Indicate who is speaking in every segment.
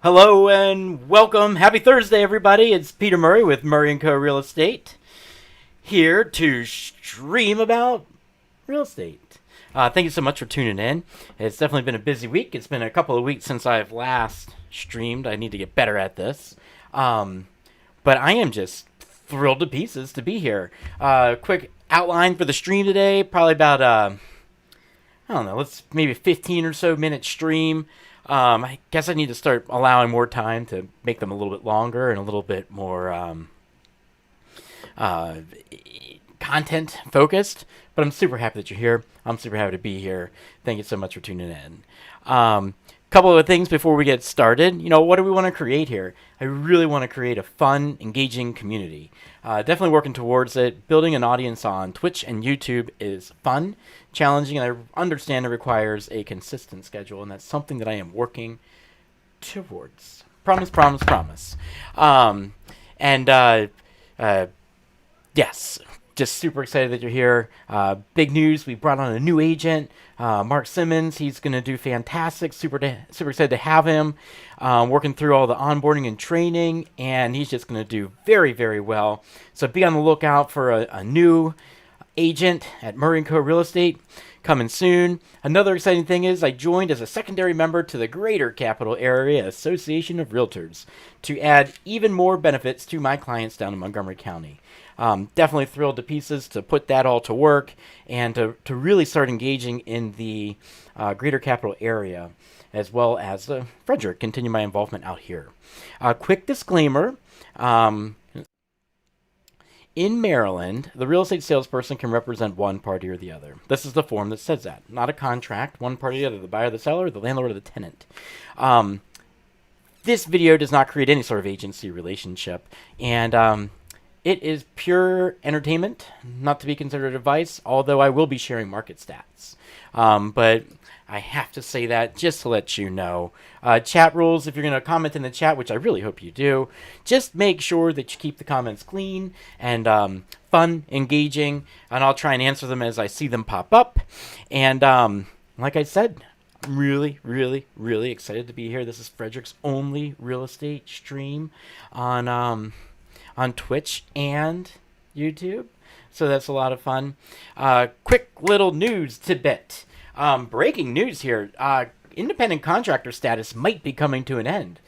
Speaker 1: Hello and welcome. Happy Thursday, everybody. It's Peter Murray with Murray & Co. Real Estate, here to stream about real estate. Thank you so much for tuning in. It's definitely been a busy week. It's been a couple of weeks since I've last streamed. I need to get better at this. Um, but I am just thrilled to pieces to be here. Quick outline for the stream today. Probably about, I don't know, let's maybe 15 or so minute stream. I guess I need to start allowing more time to make them a little bit longer and a little bit more uh, content focused. But I'm super happy that you're here. I'm super happy to be here. Thank you so much for tuning in. Couple of things before we get started. What do we want to create here? I really want to create a fun, engaging community. Definitely working towards it. Building an audience on Twitch and YouTube is fun, challenging, and I understand it requires a consistent schedule, and that's something that I am working towards. Promise, promise, promise. And yes, just super excited that you're here. Big news, we brought on a new agent, Mark Simmons. He's going to do fantastic. Super excited to have him, working through all the onboarding and training, and he's just going to do very, very well. So be on the lookout for a new agent at Murray & Co. Real Estate coming soon. Another exciting thing is I joined as a secondary member to the Greater Capital Area Association of Realtors to add even more benefits to my clients down in Montgomery County. Definitely thrilled to pieces to put that all to work and to really start engaging in the Greater Capital Area, as well as Frederick, continue my involvement out here. Quick disclaimer. In Maryland, the real estate salesperson can represent one party or the other. This is the form that says that. Not a contract, one party or the other, the buyer, the seller, the landlord, or the tenant. This video does not create any sort of agency relationship, and it is pure entertainment, not to be considered advice, although I will be sharing market stats. But I have to say that just to let you know. Chat rules, if you're going to comment in the chat, which I really hope you do, just make sure that you keep the comments clean and fun, engaging, and I'll try and answer them as I see them pop up. And like I said, I'm really, really, really excited to be here. This is Frederick's only real estate stream on Twitch and YouTube. So that's a lot of fun. Quick little news tidbit. Breaking news here. Independent contractor status might be coming to an end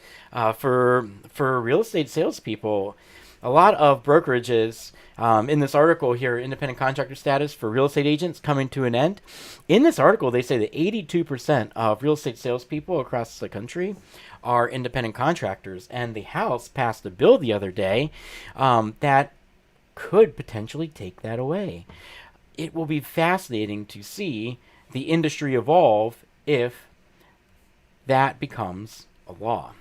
Speaker 1: for real estate salespeople. A lot of brokerages in this article here, independent contractor status for real estate agents coming to an end. In this article, they say that 82% of real estate salespeople across the country are independent contractors, and the House passed a bill the other day that could potentially take that away. It will be fascinating to see the industry evolve if that becomes a law.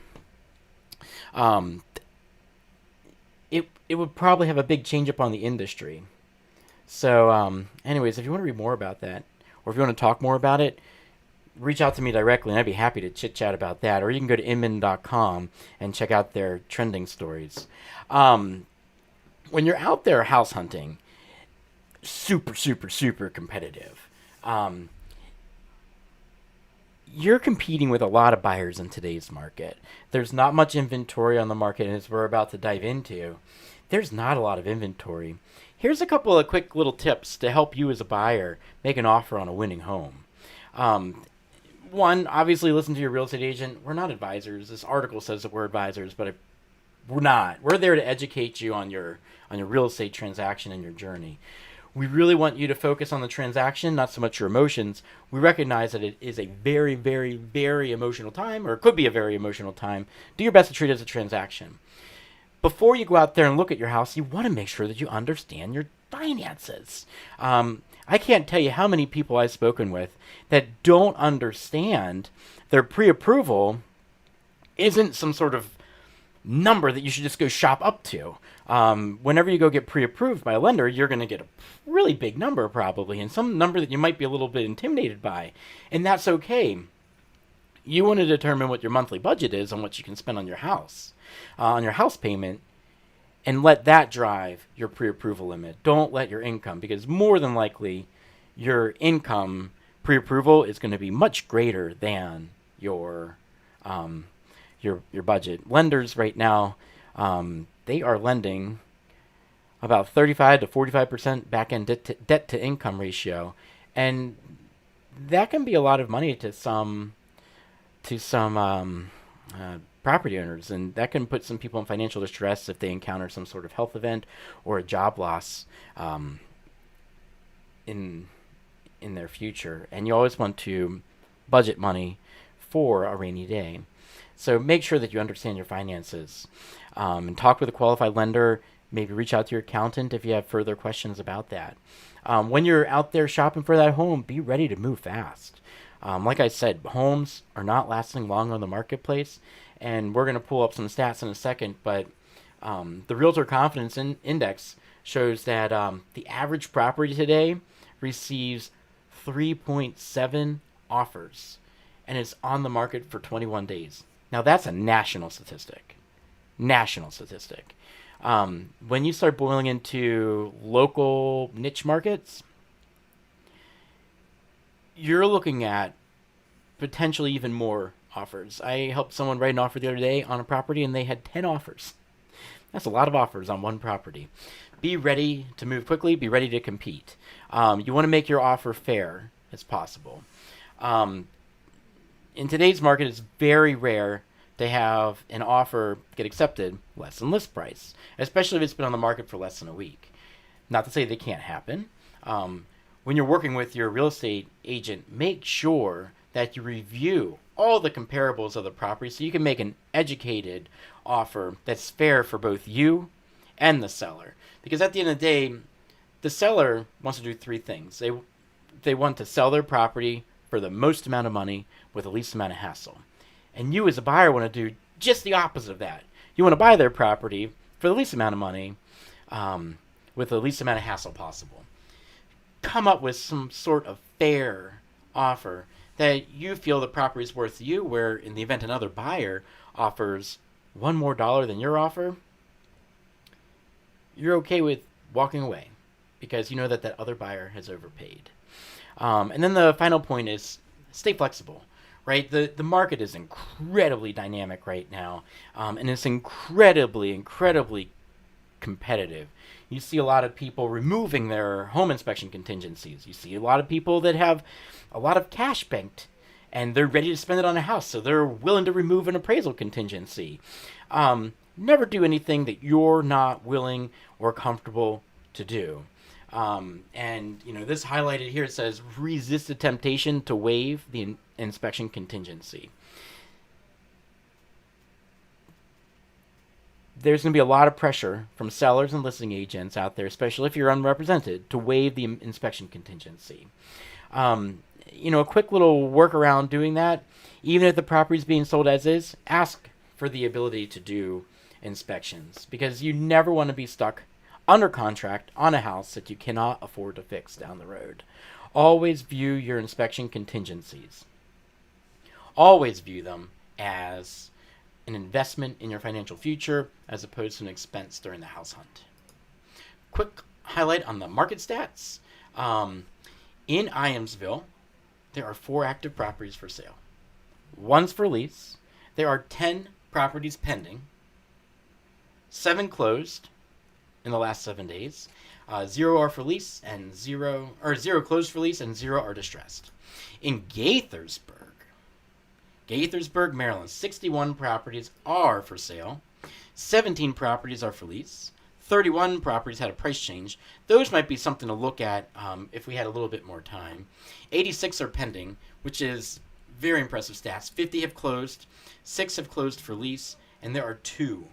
Speaker 1: It would probably have a big change up on the industry. So, anyways, if you want to read more about that, or if you want to talk more about it, reach out to me directly, and I'd be happy to chit-chat about that. Or you can go to inman.com and check out their trending stories. When you're out there house hunting, super, super, super competitive. You're competing with a lot of buyers in today's market. There's not much inventory on the market, and as we're about to dive into, there's not a lot of inventory. Here's a couple of quick little tips to help you as a buyer make an offer on a winning home. One, obviously listen to your real estate agent. We're not advisors. This article says that we're advisors, but we're not. We're there to educate you on your real estate transaction and your journey. We really want you to focus on the transaction, not so much your emotions. We recognize that it is a very, very, very emotional time, or it could be a very emotional time. Do your best to treat it as a transaction. Before you go out there and look at your house, you want to make sure that you understand your finances. I can't tell you how many people I've spoken with that don't understand their pre-approval isn't some sort of number that you should just go shop up to. Whenever you go get pre-approved by a lender, you're going to get a really big number probably, and some number that you might be a little bit intimidated by, and that's okay. You want to determine what your monthly budget is on what you can spend on your house payment, and let that drive your pre-approval limit. Don't let your income, because more than likely your income pre-approval is going to be much greater than your your budget. Lenders right now, they are lending about 35 to 45% back end debt to income ratio, and that can be a lot of money to some property owners, and that can put some people in financial distress if they encounter some sort of health event or a job loss in in their future. And you always want to budget money for a rainy day. So make sure that you understand your finances and talk with a qualified lender. Maybe reach out to your accountant if you have further questions about that. When you're out there shopping for that home, be ready to move fast. Like I said, homes are not lasting long on the marketplace, and we're going to pull up some stats in a second, but the Realtor Confidence Index shows that the average property today receives 3.7 offers, and it's on the market for 21 days. Now, that's a national statistic. National statistic. When you start boiling into local niche markets, you're looking at potentially even more offers. I helped someone write an offer the other day on a property, and they had 10 offers. That's a lot of offers on one property. Be ready to move quickly. Be ready to compete. You want to make your offer fair as possible. In today's market, it's very rare to have an offer get accepted less than list price, especially if it's been on the market for less than a week. Not to say they can't happen. When you're working with your real estate agent, make sure that you review all the comparables of the property so you can make an educated offer that's fair for both you and the seller. Because at the end of the day, the seller wants to do three things. They want to sell their property for the most amount of money with the least amount of hassle. And you as a buyer want to do just the opposite of that. You want to buy their property for the least amount of money with the least amount of hassle possible. Come up with some sort of fair offer that you feel the property is worth to you, where in the event another buyer offers $1 more than your offer, you're okay with walking away because you know that that other buyer has overpaid. And then the final point is stay flexible, right? The market is incredibly dynamic right now, and it's incredibly competitive. You see a lot of people removing their home inspection contingencies. You see a lot of people that have a lot of cash banked and they're ready to spend it on a house, so they're willing to remove an appraisal contingency. Never do anything that you're not willing or comfortable to do. And this highlighted here, it says resist the temptation to waive the inspection contingency. There's going to be a lot of pressure from sellers and listing agents out there, especially if you're unrepresented, to waive the inspection contingency. A quick little workaround doing that, even if the property is being sold as is, ask for the ability to do inspections, because you never want to be stuck under contract on a house that you cannot afford to fix down the road. Always view your inspection contingencies. Always view them as an investment in your financial future as opposed to an expense during the house hunt. Quick highlight on the market stats. In Iamsville, there are 4 active properties for sale. 1's for lease. There are 10 properties pending. 7 closed in the last 7 days. 0 are for lease and 0 closed for lease and 0 are distressed. In Gaithersburg, Maryland, 61 properties are for sale. 17 properties are for lease. 31 properties had a price change. Those might be something to look at if we had a little bit more time. 86 are pending, which is very impressive stats. 50 have closed, 6 have closed for lease, and there are 2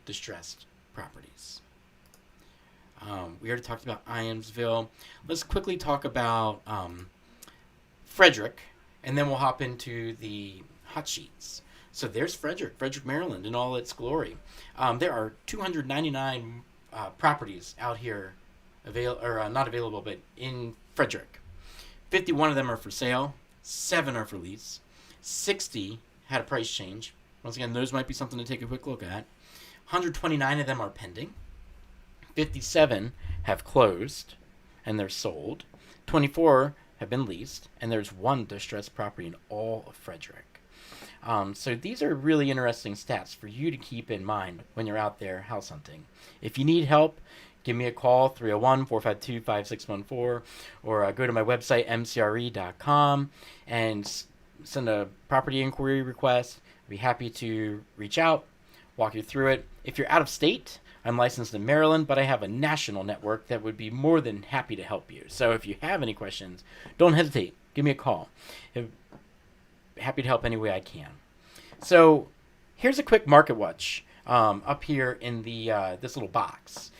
Speaker 1: distressed properties. We already talked about Iamsville. Let's quickly talk about Frederick, and then we'll hop into the hot sheets. So there's Frederick, Maryland in all its glory. There are 299 properties out here not available, but in Frederick. 51 of them are for sale, 7 are for lease, 60 had a price change. Once again, those might be something to take a quick look at. 129 of them are pending. 57 have closed and they're sold. 24 have been leased, and there's 1 distressed property in all of Frederick. So these are really interesting stats for you to keep in mind when you're out there house hunting. If you need help, give me a call, 301-452-5614, or go to my website, mcre.com, and send a property inquiry request. I'd be happy to reach out, walk you through it. If you're out of state, I'm licensed in Maryland, but I have a national network that would be more than happy to help you. So if you have any questions, don't hesitate. Give me a call. I'm happy to help any way I can. So here's a quick market watch up here in the this little box.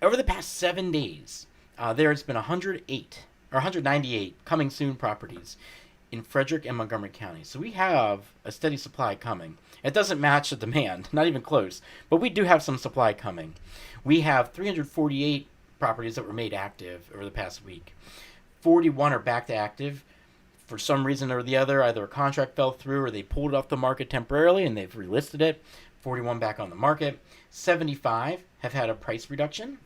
Speaker 1: Over the past 7 days, there's been 108 or 198 coming soon properties in Frederick and Montgomery County. So we have a steady supply coming. It doesn't match the demand, not even close, but we do have some supply coming. We have 348 properties that were made active over the past week. 41 are back to active. For some reason or the other, either a contract fell through or they pulled it off the market temporarily and they've relisted it. 41 back on the market. 75 have had a price reduction.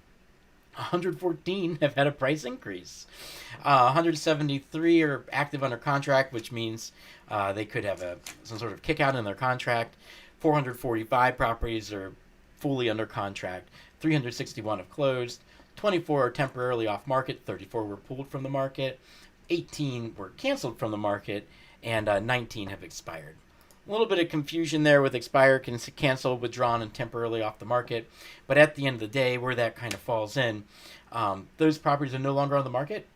Speaker 1: 114 have had a price increase. 173 are active under contract, which means they could have some sort of kick out in their contract. 445 properties are fully under contract. 361 have closed. 24 are temporarily off market. 34 were pulled from the market. 18 were canceled from the market. And 19 have expired. A little bit of confusion there with expire, cancel, withdrawn, and temporarily off the market. But at the end of the day, where that kind of falls in, those properties are no longer on the market.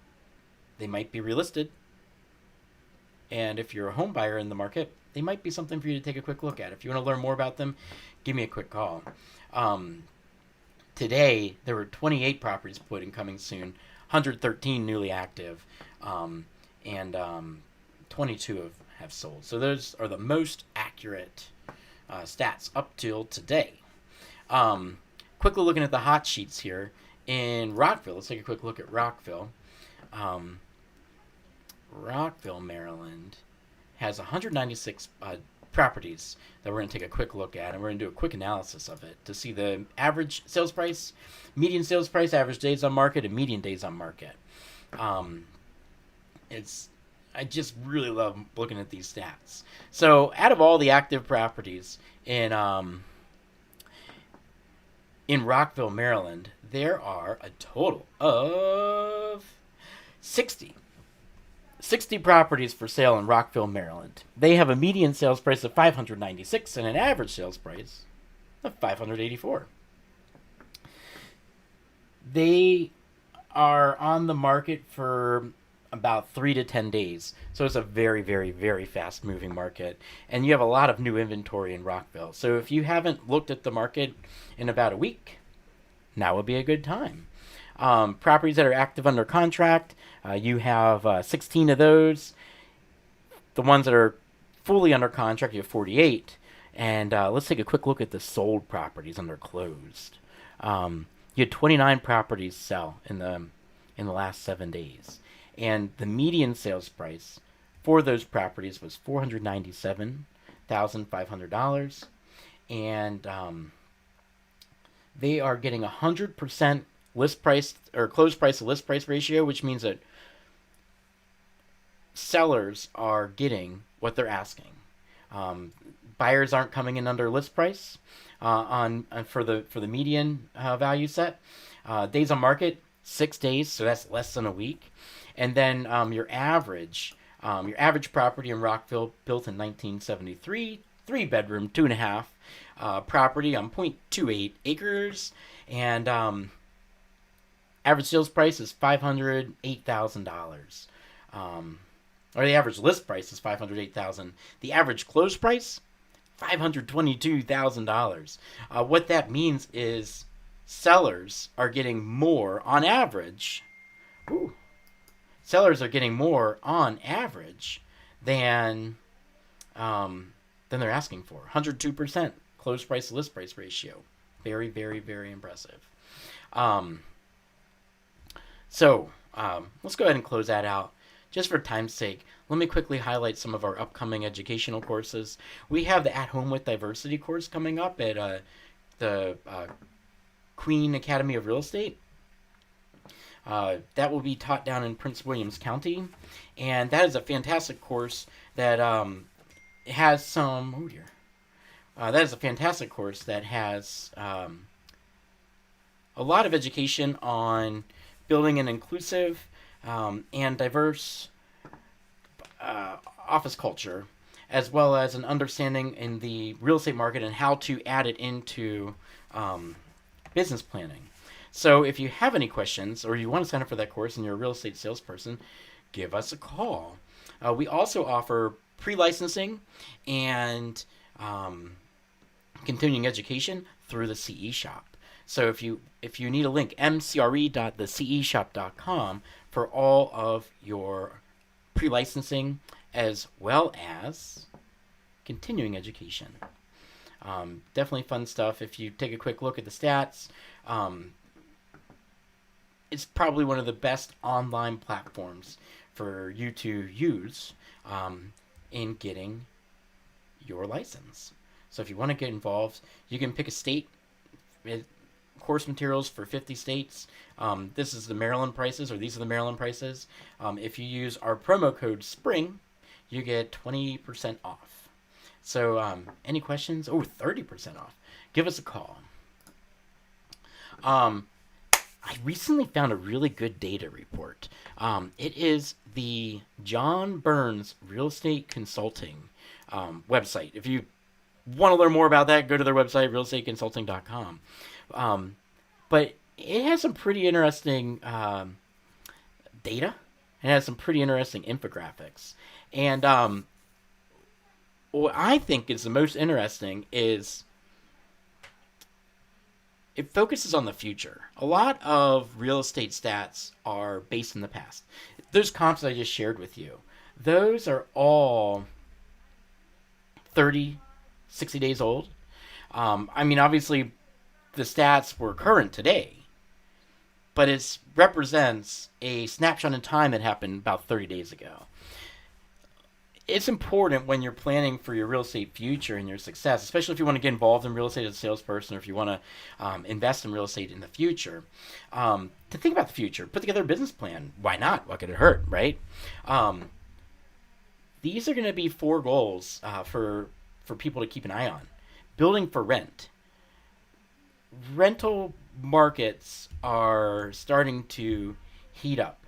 Speaker 1: They might be relisted. And if you're a home buyer in the market, they might be something for you to take a quick look at. If you want to learn more about them, give me a quick call. Today, there were 28 properties put in coming soon, 113 newly active, and 22 have sold. So those are the most accurate stats up till today. Quickly looking at the hot sheets here in Rockville. Let's take a quick look at Rockville. Rockville, Maryland has 196 properties that we're going to take a quick look at, and we're going to do a quick analysis of it to see the average sales price, median sales price, average days on market, and median days on market. I just really love looking at these stats. So out of all the active properties in Rockville, Maryland, there are a total of 60 properties for sale in Rockville, Maryland. They have a median sales price of $596 and an average sales price of $584. They are on the market for about 3 to 10 days. So it's a very, very, very fast moving market. And you have a lot of new inventory in Rockville. So if you haven't looked at the market in about a week, now would be a good time. Properties that are active under contract, you have 16 of those. The ones that are fully under contract, you have 48. And let's take a quick look at the sold properties under closed. You had 29 properties sell in the last 7 days. And the median sales price for those properties was $497,500. And they are getting 100% list price or closed price to list price ratio, which means that sellers are getting what they're asking. Buyers aren't coming in under list price for the median value set. Days on market, 6 days, so that's less than a week. And then your average property in Rockville, built in 1973, 3-bedroom, 2.5 property on 0.28 acres, and average sales price is $508,000. Or the average list price is $508,000. The average close price, $522,000. What that means is sellers are getting more on average. Sellers are getting more on average than they're asking for. 102% close price to list price ratio. Very, very, very impressive. So let's go ahead and close that out. Just for time's sake, let me quickly highlight some of our upcoming educational courses. We have the At Home with Diversity course coming up at the Queen Academy of Real Estate. That will be taught down in Prince Williams County, and that is a fantastic course that it has some. Oh dear. That is a fantastic course that has a lot of education on building an inclusive and diverse office culture, as well as an understanding in the real estate market and how to add it into business planning. So if you have any questions or you want to sign up for that course and you're a real estate salesperson, give us a call. We also offer pre-licensing and continuing education through the CE Shop. So if you need a link, mcre.theceshop.com for all of your pre-licensing as well as continuing education. Definitely fun stuff. If you take a quick look at the stats, it's probably one of the best online platforms for you to use in getting your license. So if you want to get involved, you can pick a state. Course materials for 50 states. This is the Maryland prices, or these are the Maryland prices. If you use our promo code SPRING, you get 20% off. So any questions? Oh, 30% off. Give us a call. I recently found a really good data report. It is the John Burns Real Estate Consulting website. If you want to learn more about that, go to their website, realestateconsulting.com. But it has some pretty interesting data. It has some pretty interesting infographics. And what I think is the most interesting is it focuses on the future. A lot of real estate stats are based in the past. Those comps I just shared with you, those are all 30, 60 days old. I mean, obviously, the stats were current today, but it represents a snapshot in time that happened about 30 days ago. It's important when you're planning for your real estate future and your success, especially if you want to get involved in real estate as a salesperson, or if you want to invest in real estate in the future, to think about the future. Put together a business plan. Why not? What could it hurt, right? These are going to be 4 goals for people to keep an eye on. Building for rent. Rental markets are starting to heat up.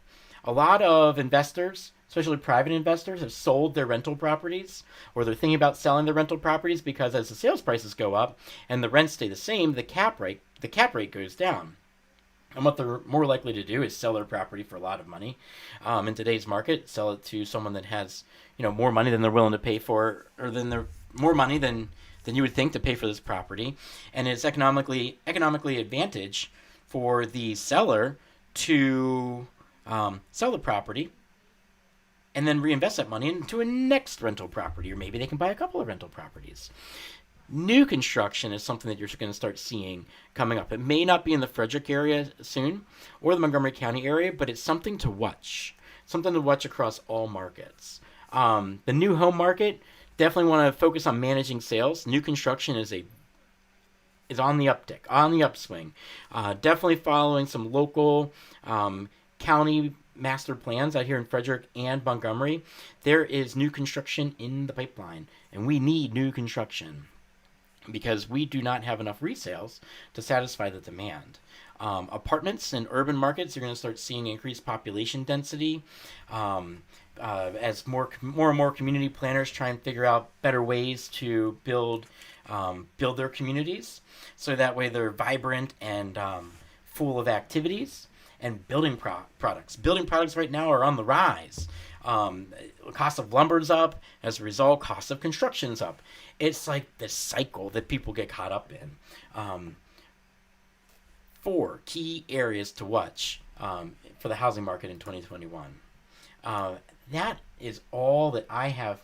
Speaker 1: A lot of investors, especially private investors, have sold their rental properties, or they're thinking about selling their rental properties because as the sales prices go up and the rents stay the same, the cap rate goes down. And what they're more likely to do is sell their property for a lot of money. In today's market, sell it to someone that has, more money than they're willing to pay for, or more money than you would think to pay for this property. And it's economically advantage for the seller to sell the property and then reinvest that money into a next rental property, or maybe they can buy a couple of rental properties. New construction is something that you're going to start seeing coming up. It may not be in the Frederick area soon or the Montgomery County area, but it's something to watch. Something to watch across all markets. The new home market, definitely want to focus on managing sales. New construction is on the uptick, on the upswing. Definitely following some local county master plans out here in Frederick and Montgomery. There is new construction in the pipeline, and we need new construction because we do not have enough resales to satisfy the demand. Apartments in urban markets, you're going to start seeing increased population density as more and more community planners try and figure out better ways to build their communities, so that way they're vibrant and full of activities. And building products. Building products right now are on the rise. Cost of lumber's up. As a result, cost of construction's up. It's like this cycle that people get caught up in. 4 key areas to watch for the housing market in 2021. That is all that I have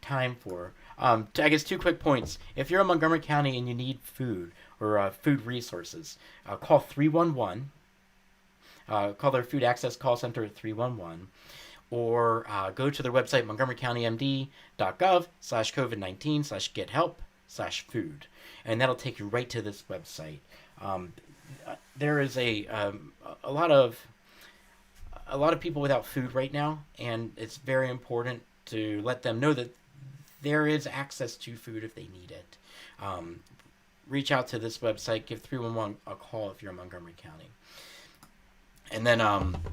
Speaker 1: time for. I guess 2 quick points. If you're in Montgomery County and you need food or food resources, call 311. Call their food access call center at 311, or go to their website, montgomerycountymd.gov/COVID19/gethelp/food, and that'll take you right to this website. There is a lot of people without food right now, and it's very important to let them know that there is access to food if they need it. Reach out to this website. Give 311 a call if you're in Montgomery County. And then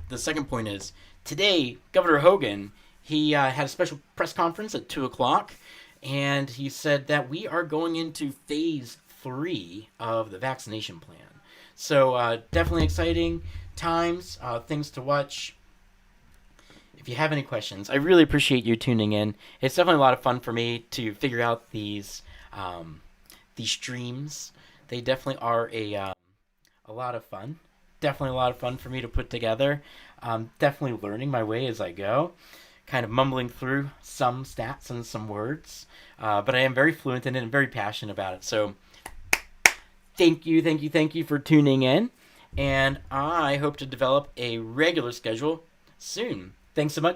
Speaker 1: the second point is, today, Governor Hogan, he had a special press conference at 2 o'clock, and he said that we are going into phase 3 of the vaccination plan. So definitely exciting times, things to watch. If you have any questions, I really appreciate you tuning in. It's definitely a lot of fun for me to figure out these streams. They definitely are a lot of fun. Definitely a lot of fun for me to put together. Definitely learning my way as I go. Kind of mumbling through some stats and some words. But I am very fluent in it and very passionate about it. So thank you for tuning in. And I hope to develop a regular schedule soon. Thanks so much.